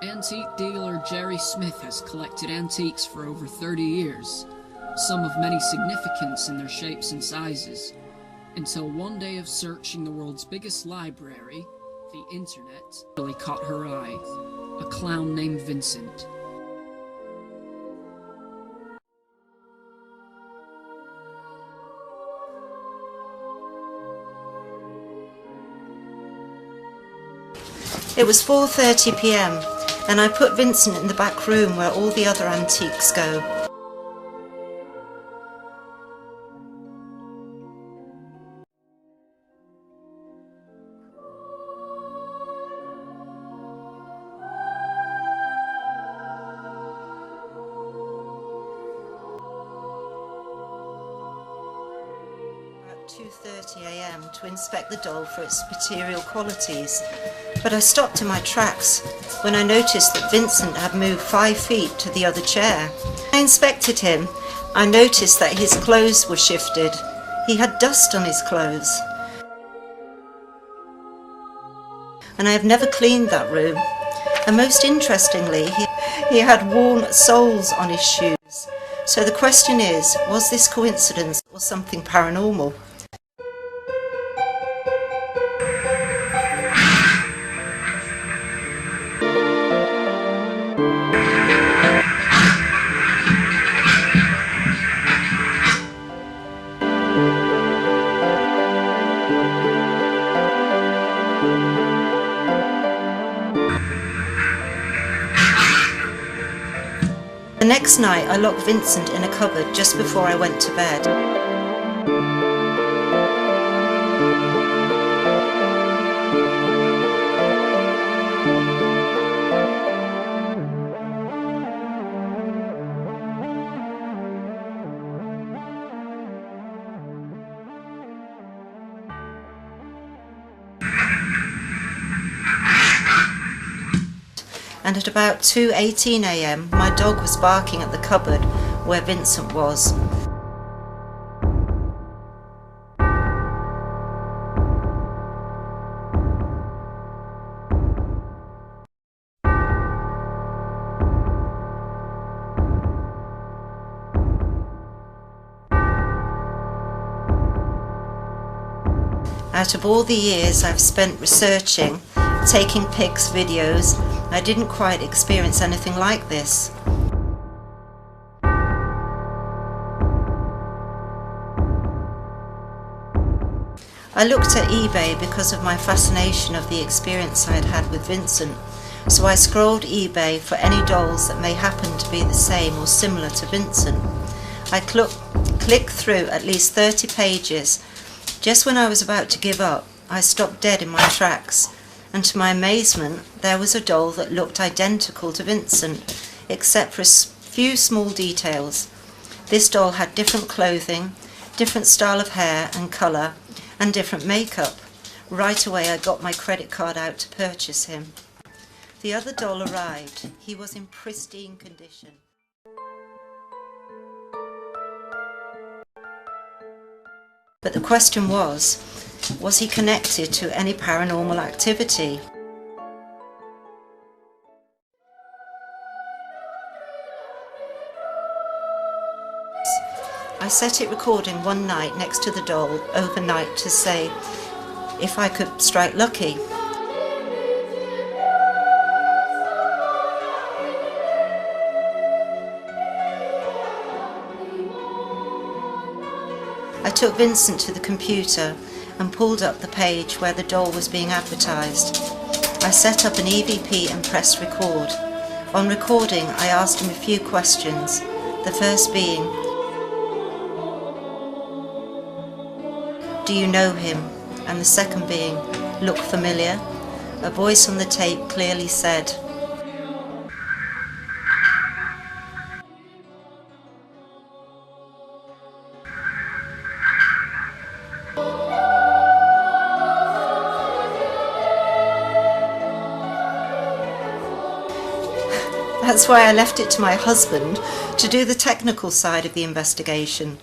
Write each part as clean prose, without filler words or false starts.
Antique dealer Geri Smith has collected antiques for over 30 years, some of many significance in their shapes and sizes, until one day of searching the world's biggest library, the internet, really caught her eye: a clown named Vincent. It was 4:30 p.m. and I put Vincent in the back room where all the other antiques go. At 2:30 a.m. to inspect the doll for its material qualities. But I stopped in my tracks when I noticed that Vincent had moved 5 feet to the other chair. I inspected him. I noticed that his clothes were shifted. He had dust on his clothes. And I have never cleaned that room. And most interestingly, he had worn soles on his shoes. So the question is, was this coincidence or something paranormal? The next night I locked Vincent in a cupboard just before I went to bed. And at about 2:18 a.m. my dog was barking at the cupboard where Vincent was. Out of all the years I've spent researching, taking pics, videos, I didn't quite experience anything like this. I looked at eBay because of my fascination of the experience I had had with Vincent, so I scrolled eBay for any dolls that may happen to be the same or similar to Vincent. I clicked through at least 30 pages. Just when I was about to give up, I stopped dead in my tracks. And to my amazement, there was a doll that looked identical to Vincent, except for a few small details. This doll had different clothing, different style of hair and colour, and different makeup. Right away I got my credit card out to purchase him. The other doll arrived. He was in pristine condition. But the question was he connected to any paranormal activity? I set it recording one night next to the doll overnight to say if I could strike lucky. I took Vincent to the computer and pulled up the page where the doll was being advertised. I set up an EVP and pressed record. On recording, I asked him a few questions, the first being, "Do you know him?" and the second being, "Look familiar?" A voice on the tape clearly said, That's why I left it to my husband to do the technical side of the investigation.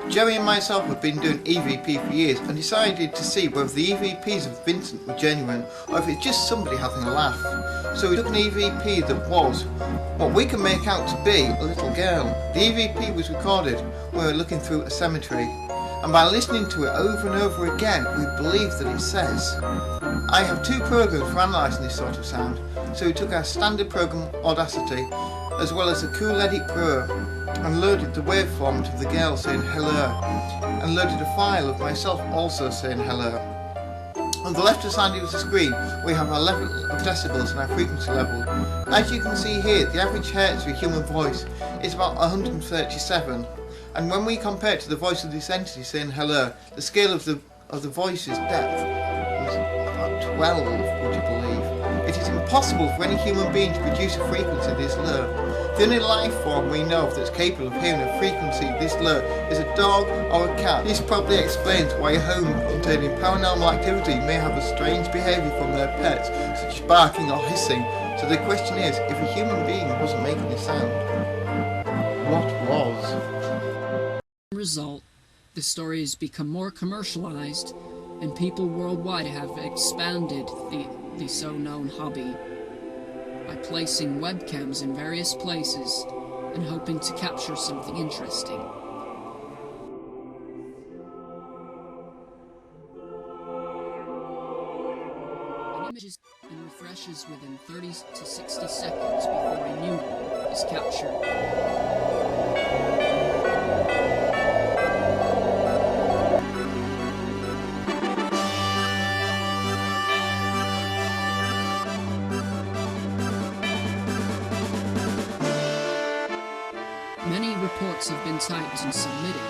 Geri and myself have been doing EVP for years and decided to see whether the EVPs of Vincent were genuine or if it's just somebody having a laugh. So we took an EVP that was what we can make out to be a little girl. The EVP was recorded when we were looking through a cemetery, and by listening to it over and over again we believe that it says. I have two programs for analysing this sort of sound, so we took our standard program Audacity as well as the Cool Edit Pro and loaded the waveform of the girl saying hello, and loaded a file of myself also saying hello. On the left hand side of the screen we have our level of decibels and our frequency level. As you can see here, the average hertz for a human voice is about 137, and when we compare it to the voice of this entity saying hello, the scale of the voice's depth is about 12, would you believe? It is impossible for any human being to produce a frequency this low. The only life form we know of that's capable of hearing a frequency this low is a dog or a cat. This probably explains why a home containing paranormal activity may have a strange behaviour from their pets, such as barking or hissing. So the question is, if a human being wasn't making this sound, what was? As a result, the story has become more commercialized, and people worldwide have expanded the so-known hobby by placing webcams in various places and hoping to capture something interesting. An image and refreshes within 30 to 60 seconds before a new one is captured. Many reports have been typed and submitted,